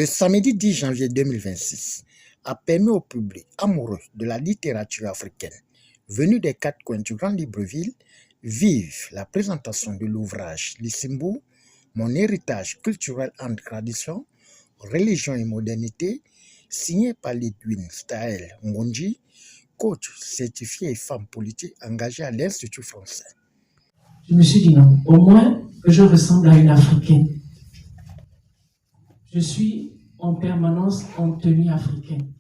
Le samedi 10 janvier 2026 a permis au public amoureux de la littérature africaine venu des quatre coins du Grand Libreville vivre la présentation de l'ouvrage Lissimbo, mon héritage culturel entre tradition, religion et modernité, signé par Lidwin Staël Ngonji, coach certifié et femme politique engagée à l'Institut français. Je me suis dit non, au moins que je ressemble à une Africaine. Je suis en permanence en tenue africaine.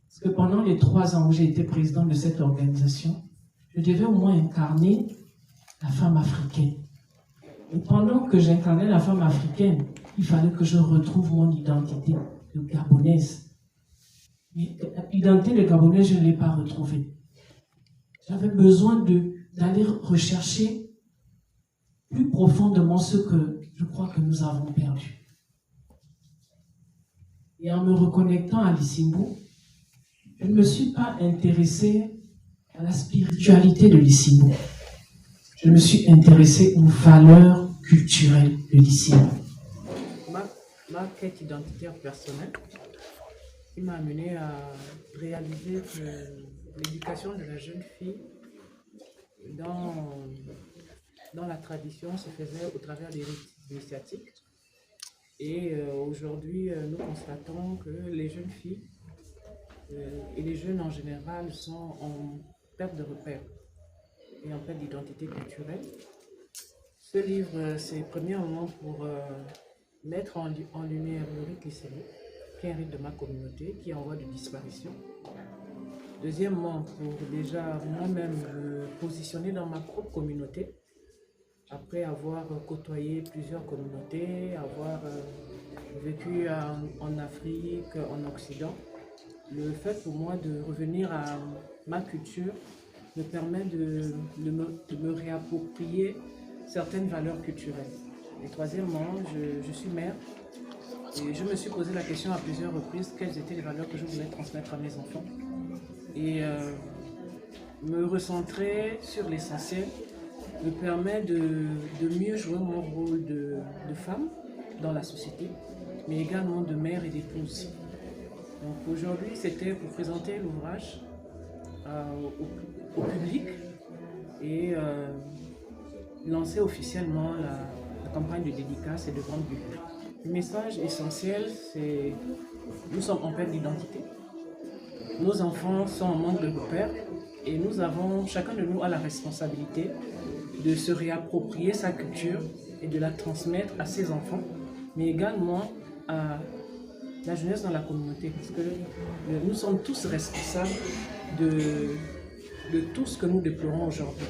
Parce que pendant les 3 ans où j'ai été président de cette organisation, je devais au moins incarner la femme africaine. Et pendant que j'incarnais la femme africaine, il fallait que je retrouve mon identité de Gabonaise. Mais l'identité de Gabonaise, je ne l'ai pas retrouvée. J'avais besoin d'aller rechercher plus profondément ce que je crois que nous avons perdu. Et en me reconnectant à Lissimbo, je ne me suis pas intéressée à la spiritualité de Lissimbo. Je me suis intéressée aux valeurs culturelles de Lissimbo. Ma quête identitaire personnelle, qui m'a amené à réaliser que l'éducation de la jeune fille dans la tradition se faisait au travers des rites initiatiques. Et aujourd'hui, nous constatons que les jeunes filles et les jeunes en général sont en perte de repères et en perte d'identité culturelle. Ce livre, c'est premièrement pour mettre en lumière le rite Lissimbo, qui est un rite de ma communauté, qui est en voie de disparition. Deuxièmement, pour déjà moi-même me positionner dans ma propre communauté, après avoir côtoyé plusieurs communautés, avoir vécu en Afrique, en Occident, le fait pour moi de revenir à ma culture me permet de me réapproprier certaines valeurs culturelles. Et troisièmement, je suis mère et je me suis posé la question à plusieurs reprises quelles étaient les valeurs que je voulais transmettre à mes enfants. Et me recentrer sur l'essentiel me permet de mieux jouer mon rôle de femme dans la société, mais également de mère et d'épouse. Donc aujourd'hui, c'était pour présenter l'ouvrage au public et lancer officiellement la campagne de dédicace et de vente du livre. Le message essentiel, c'est nous sommes en perte d'identité. Nos enfants sont en manque de repères et nous avons, chacun de nous a la responsabilité de se réapproprier sa culture et de la transmettre à ses enfants, mais également à la jeunesse dans la communauté, parce que nous sommes tous responsables de tout ce que nous déplorons aujourd'hui.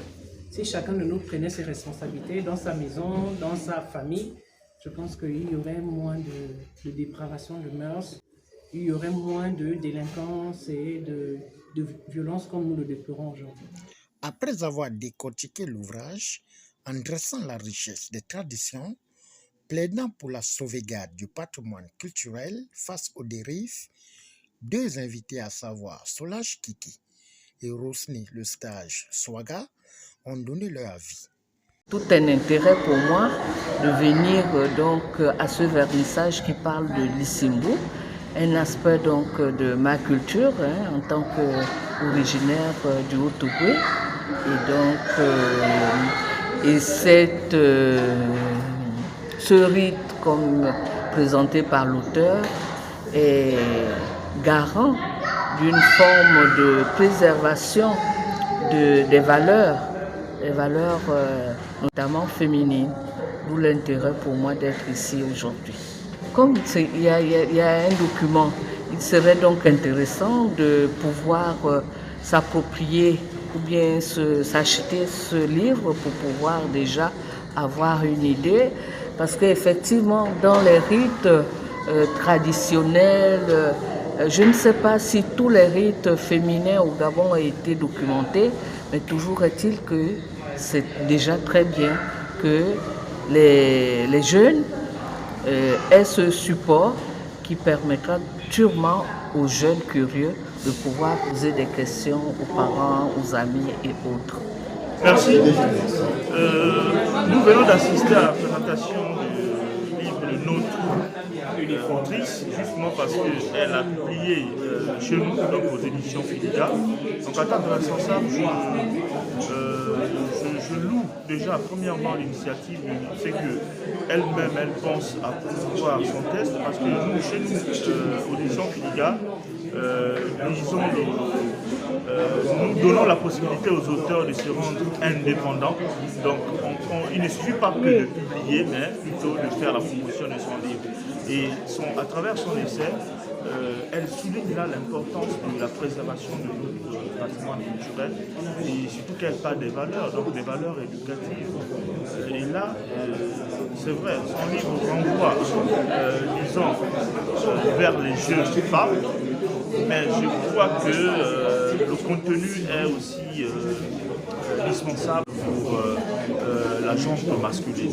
Si chacun de nous prenait ses responsabilités dans sa maison, dans sa famille, je pense qu'il y aurait moins de dépravation de mœurs, il y aurait moins de délinquance et de violence comme nous le déplorons aujourd'hui. Après avoir décortiqué l'ouvrage, en dressant la richesse des traditions, plaidant pour la sauvegarde du patrimoine culturel face aux dérives, 2 invités à savoir Solange Kiki et Rosny le stage Swaga ont donné leur avis. Tout un intérêt pour moi de venir donc à ce vernissage qui parle de Lissimbo, un aspect donc de ma culture en tant qu'originaire du Haut-Touboué. Et donc, ce rite, comme présenté par l'auteur, est garant d'une forme de préservation des valeurs notamment féminines, d'où l'intérêt pour moi d'être ici aujourd'hui. Comme il y a un document, il serait donc intéressant de pouvoir s'approprier ou bien s'acheter ce livre pour pouvoir déjà avoir une idée, parce qu'effectivement dans les rites traditionnels, je ne sais pas si tous les rites féminins au Gabon ont été documentés, mais toujours est-il que c'est déjà très bien que les jeunes aient ce support qui permettra sûrement aux jeunes curieux de pouvoir poser des questions aux parents, aux amis et autres. Merci. Nous venons d'assister à la présentation du livre autre autrice, justement parce qu'elle a publié chez nous, donc aux éditions Filiga. Donc en tant que responsable, je loue déjà premièrement l'initiative, c'est qu'elle-même, elle pense à promouvoir son texte, parce que nous, chez nous, aux éditions Filiga, nous donnons la possibilité aux auteurs de se rendre indépendants. Donc il ne suffit pas que de publier, mais plutôt de faire la promotion de son livre. Et à travers son essai, elle souligne là l'importance de la préservation de notre patrimoine culturel et surtout qu'elle parle des valeurs, donc des valeurs éducatives. Et là, c'est vrai, son livre renvoie, disons, vers les jeunes femmes, mais je crois que le contenu est aussi indispensable pour la gente masculine.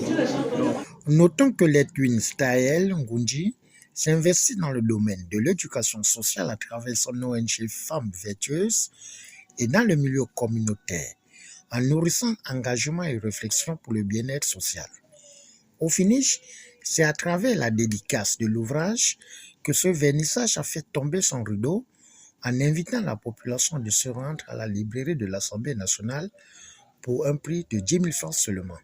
Notons que l'Edwin Staël Ngunji s'investit dans le domaine de l'éducation sociale à travers son ONG Femmes Vertueuses et dans le milieu communautaire, en nourrissant engagement et réflexion pour le bien-être social. Au finish, c'est à travers la dédicace de l'ouvrage que ce vernissage a fait tomber son rideau en invitant la population de se rendre à la librairie de l'Assemblée nationale pour un prix de 10 000 francs seulement.